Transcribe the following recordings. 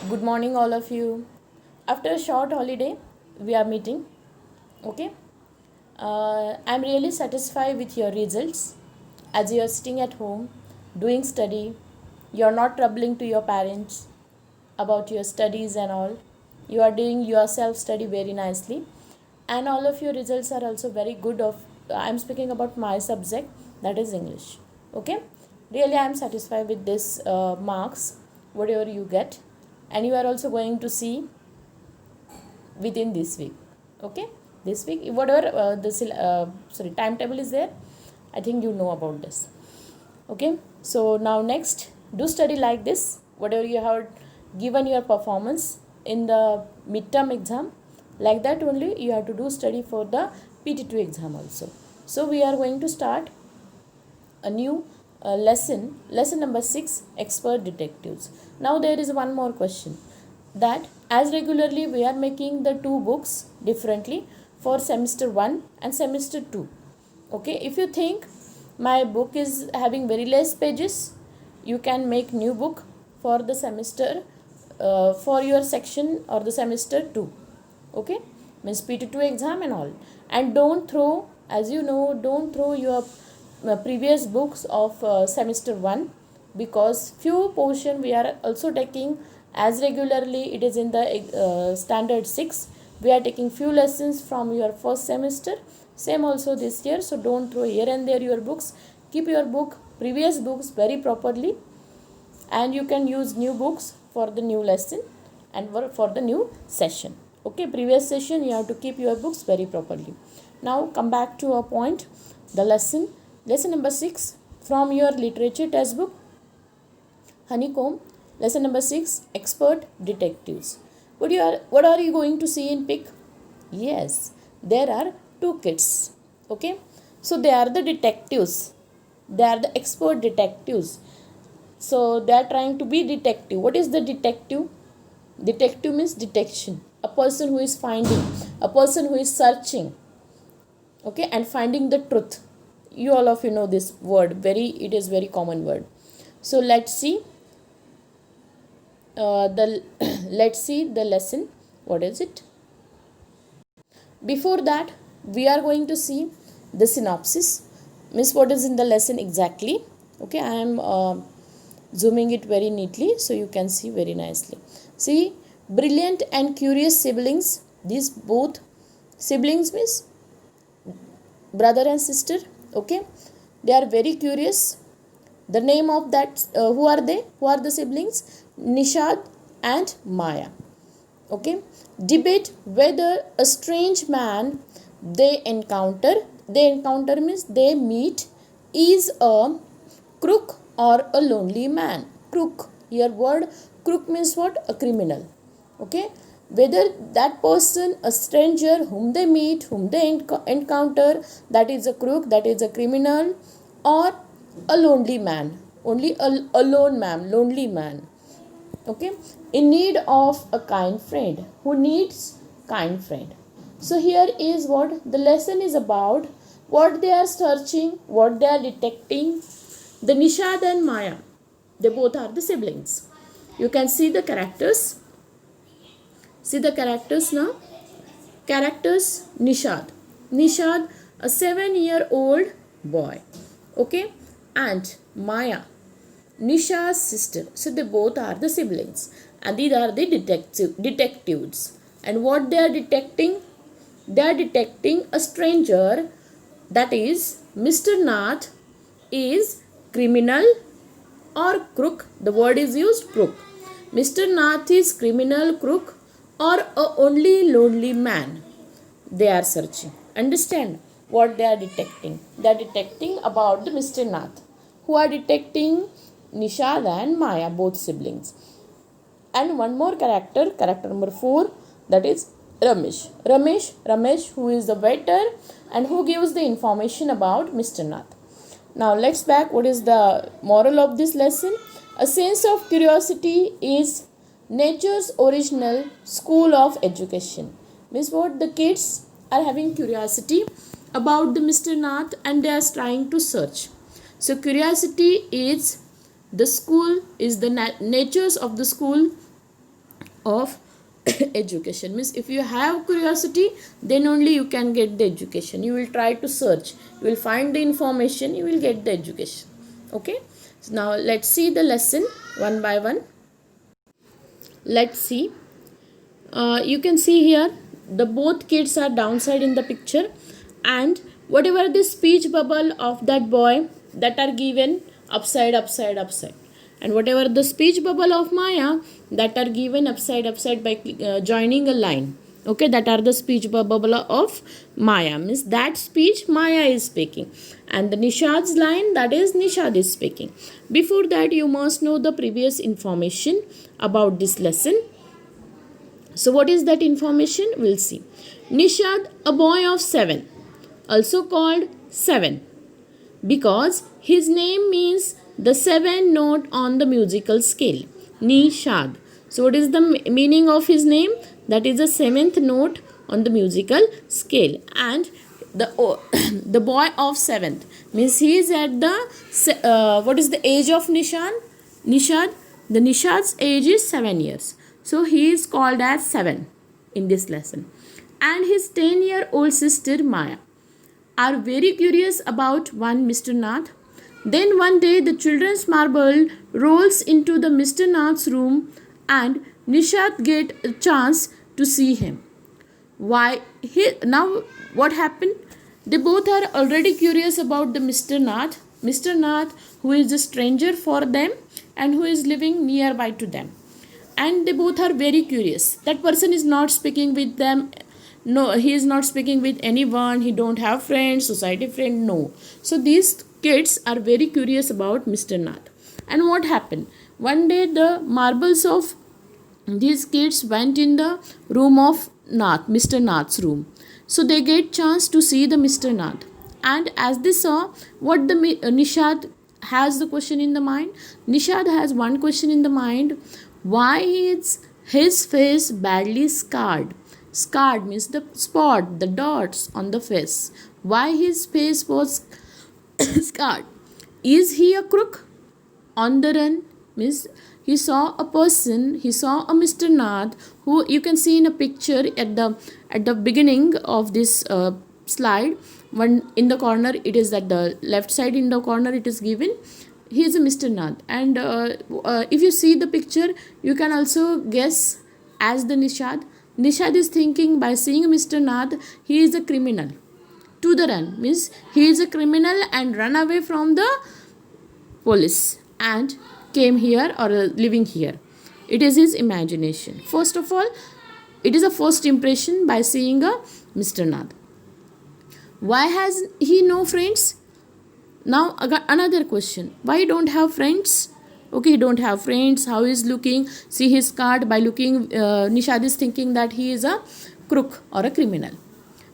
Good morning, all of you. After a short holiday, we are meeting. Okay. I'm really satisfied with your results. As you are sitting at home, doing study, you are not troubling to your parents about your studies and all. You are doing your self study very nicely, and all of your results are also very good. I'm speaking about my subject, that is English. Okay. Really, I'm satisfied with this marks, whatever you get, and you are also going to see within this week. Okay, this week whatever timetable is there, I think you know about this. Okay, so now next, do study like this. Whatever you have given your performance in the midterm exam, like that only you have to do study for the PT2 exam also. So we are going to start a new lesson number 6, expert detectives. Now there is one more question, that as regularly we are making the two books differently for semester 1 and semester 2. Okay, if you think my book is having very less pages, you can make new book for the semester, for your section or the semester 2. Okay, means PT2 exam and all. And don't throw, as you know, don't throw your previous books of semester 1, because few portion we are also taking as regularly. It is in the standard 6. We are taking few lessons from your first semester, same also this year. So don't throw here and there your books. Keep your previous books very properly, and you can use new books for the new lesson and for the new session. Okay, previous session you have to keep your books very properly. Now come back to our point, the lesson number 6 from your literature textbook, Honeycomb. Lesson number 6, expert detectives. What are you going to see in pic? Yes, there are two kids. Okay, so they are the detectives. They are the expert detectives. So they are trying to be detective. What is the detective? Detective means detection. A person who is finding, a person who is searching, okay, and finding the truth. You all of you know this word. It is very common word. So let's see the let's see the lesson. What is it? Before that, we are going to see the synopsis. Miss, what is in the lesson exactly? Okay, I am zooming it very neatly so you can see very nicely. See, brilliant and curious siblings. These both siblings means brother and sister. Okay, they are very curious. The name of that, who are they? Who are the siblings? Nishad and Maya. Okay, debate whether a strange man they encounter means they meet, is a crook or a lonely man. Crook, here word crook means what? A criminal. Okay, whether that person, a stranger whom they meet, whom they encounter, that is a crook, that is a criminal, or a lonely man, only a lone man, lonely man. Okay, in need of a kind friend. Who needs kind friend? So here is what the lesson is about, what they are searching, what they are detecting. The Nishad and Maya, they both are the siblings. You can see the characters. See the characters now. Characters: Nishad, a 7-year-old boy. Okay, and Maya, Nisha's sister. So they both are the siblings, and these are the detectives. And what they are detecting? They are detecting a stranger, that is Mr. Nath, is criminal or crook. The word is used, crook. Mr. Nath is criminal, crook, or a only lonely man. They are searching. Understand what they are detecting? They are detecting about the Mr. Nath. Who are detecting? Nishad and Maya, both siblings. And one more character number 4, that is Ramesh, who is the waiter and who gives the information about Mr. Nath. Now let's back. What is the moral of this lesson? A sense of curiosity is nature's original school of education. Means what? The kids are having curiosity about the Mr. Nath and they are trying to search. So curiosity is the school, is the natures of the school of education. Means if you have curiosity, then only you can get the education. You will try to search, you will find the information, you will get the education. Okay, so now let's see the lesson one by one. Let's see. You can see here the both kids are downside in the picture, and whatever the speech bubble of that boy that are given upside, and whatever the speech bubble of Maya that are given upside by joining a line. Okay, that are the speech bubble of Maya, means that speech Maya is speaking, and the Nishad's line, that is Nishad is speaking. Before that, you must know the previous information about this lesson. So what is that information? We'll see. Nishad, a boy of 7, also called 7, because his name means the 7th note on the musical scale. Nishad. So what is the meaning of his name? That is the 7th note on the musical scale. And the boy of 7th means he is at the what is the age of Nishad? The Nishad's age is 7 years. So he is called as 7 in this lesson. And his 10-year-old sister Maya are very curious about one Mr. Nath. Then one day the children's marble rolls into the Mr. Nath's room, and Nishad get a chance to see him. Now what happened? They both are already curious about the Mr. Nath. Mr. Nath, who is a stranger for them and who is living nearby to them. And they both are very curious. That person is not speaking with them. No, he is not speaking with anyone. He don't have friends, society friend. No. So these kids are very curious about Mr. Nath. And what happened? One day the marbles of these kids went in the room of Nath, Mr. Nath's room. So they get chance to see the Mr. Nath. And as they saw, what the Nishad has the question in the mind. Nishad has one question in the mind. Why is his face badly scarred? Scarred means the spot, the dots on the face. Why his face was scarred? Is he a crook? On the run means he saw a person, he saw a Mr. Nath, who you can see in a picture at the beginning of this slide. One in the corner, it is at the left side in the corner, it is given. He is a Mr. Nath, and if you see the picture, you can also guess as the Nishad. Nishad is thinking by seeing Mr. Nath, he is a criminal. To the run means he is a criminal and run away from the police and came here or living here. It is his imagination. First of all, it is a first impression by seeing a Mr. Nath. Why has he no friends? Now another question. Why don't have friends? Okay, he don't have friends. How is looking? See his card. By looking, Nishad is thinking that he is a crook or a criminal.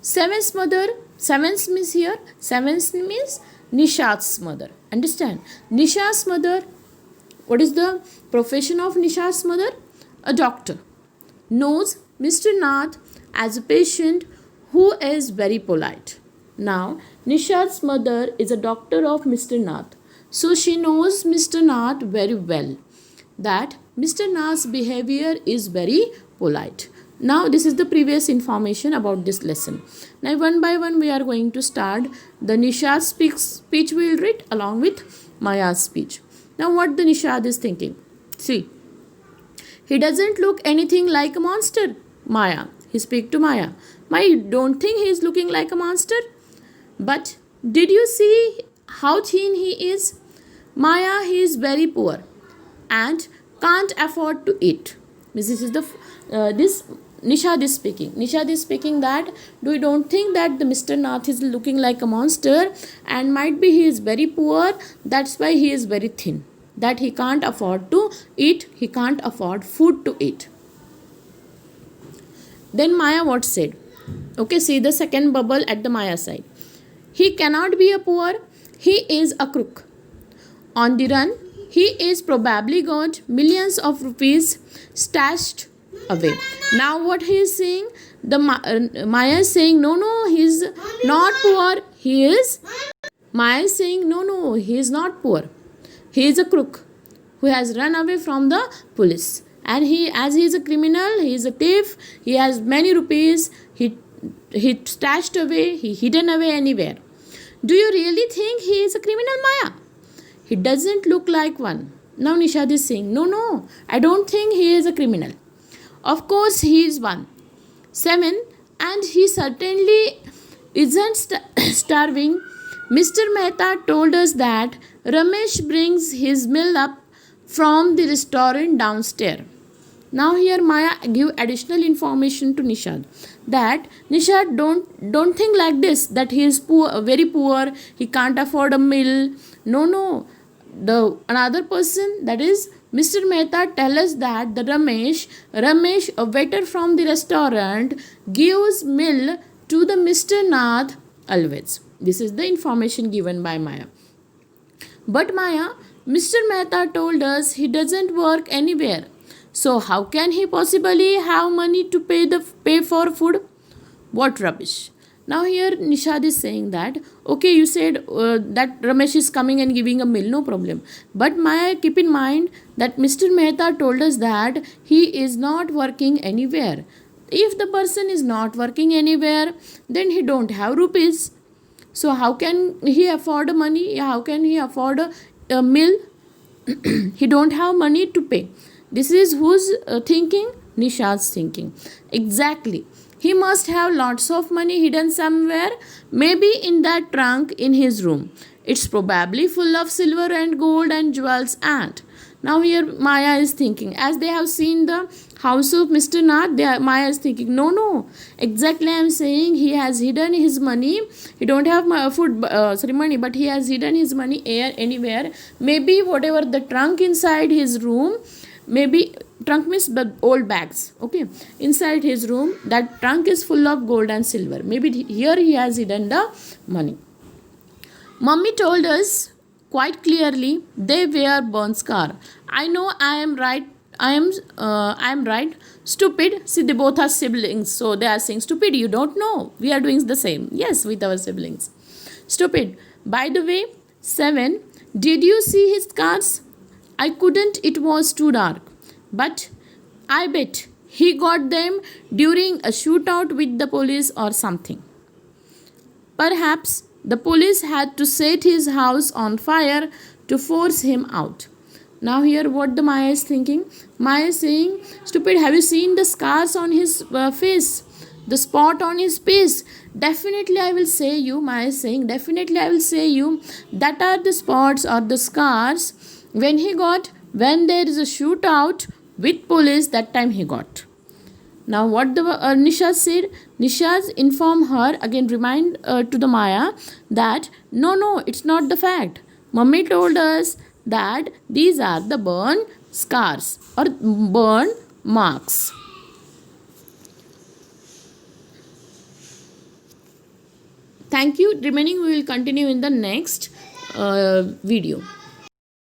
Seven's mother. Seven's means here. Seven's means Nishad's mother. Understand? Nishad's mother. What is the profession of Nishad's mother? A doctor. Knows Mr. Nath as a patient who is very polite. Now, Nishad's mother is a doctor of Mr. Nath. So she knows Mr. Nath very well. That Mr. Nath's behavior is very polite. Now, this is the previous information about this lesson. Now, one by one, we are going to start the Nishad's speech we will read along with Maya's speech. Now, what the Nishad is thinking? See, he doesn't look anything like a monster. Maya, he speak to Maya. Maya, don't think he is looking like a monster. But did you see how thin he is? Maya, he is very poor and can't afford to eat. This is this Nishad is speaking. Nishad is speaking that you don't think that the Mr. Nath is looking like a monster, and might be he is very poor. That's why he is very thin. That he can't afford to eat. He can't afford food to eat. Then Maya what said? Okay, see the second bubble at the Maya side. He cannot be a poor. He is a crook. On the run, he is probably got millions of rupees stashed away. Now what he is saying? The Maya is saying, no, he is not poor. He is. Maya is saying, no, he is not poor. He is a crook who has run away from the police. and as he is a criminal, he is a thief, he has many rupees, he stashed away, he hidden away anywhere. Do you really think he is a criminal, Maya? He doesn't look like one. Now Nishad is saying, no, I don't think he is a criminal. Of course he is one. 7. And he certainly isn't starving. Mr. Mehta told us that Ramesh brings his meal up from the restaurant downstairs. Now here Maya give additional information to Nishad, that Nishad don't think like this, that he is poor, very poor, he can't afford a meal. No. The another person, that is Mr. Mehta, tell us that the Ramesh, a waiter from the restaurant, gives meal to the Mr. Nath always. This is the information given by Maya. But Maya, Mr. Mehta told us he doesn't work anywhere. So how can he possibly have money to pay for food? What rubbish. Now here Nishad is saying that, okay, you said that Ramesh is coming and giving a meal, no problem. But Maya, keep in mind that Mr. Mehta told us that he is not working anywhere. If the person is not working anywhere, then he don't have rupees. So how can he afford money? How can he afford a meal? He don't have money to pay. This is whose thinking? Nishad's thinking. Exactly. He must have lots of money hidden somewhere, maybe in that trunk in his room. It's probably full of silver and gold and jewels and. Now here Maya is thinking, as they have seen the house of Mr. Nath, Maya is thinking, no, exactly I am saying he has hidden his money. He don't have money, but he has hidden his money anywhere. Maybe whatever the trunk inside his room, maybe trunk means old bags, okay, inside his room, that trunk is full of gold and silver. Maybe here he has hidden the money. Mummy told us quite clearly they wear burn scar. I know I am right. I am right. Stupid. See, they both are siblings, so they are saying, stupid, you don't know. We are doing the same. Yes, with our siblings. Stupid. By the way, 7. Did you see his scars? I couldn't, it was too dark. But I bet he got them during a shootout with the police or something. Perhaps the police had to set his house on fire to force him out. Now here what the Maya is thinking? Maya is saying, stupid, have you seen the scars on his face? The spot on his face? Definitely I will say you, Maya is saying, definitely I will say you, that are the spots or the scars when there is a shootout with police, that time he got. Now what the Nishad said? Nishad informed her, again remind to the Maya that no, it's not the fact. Mummy told us that these are the burn scars or burn marks. Thank you. Remaining we will continue in the next video.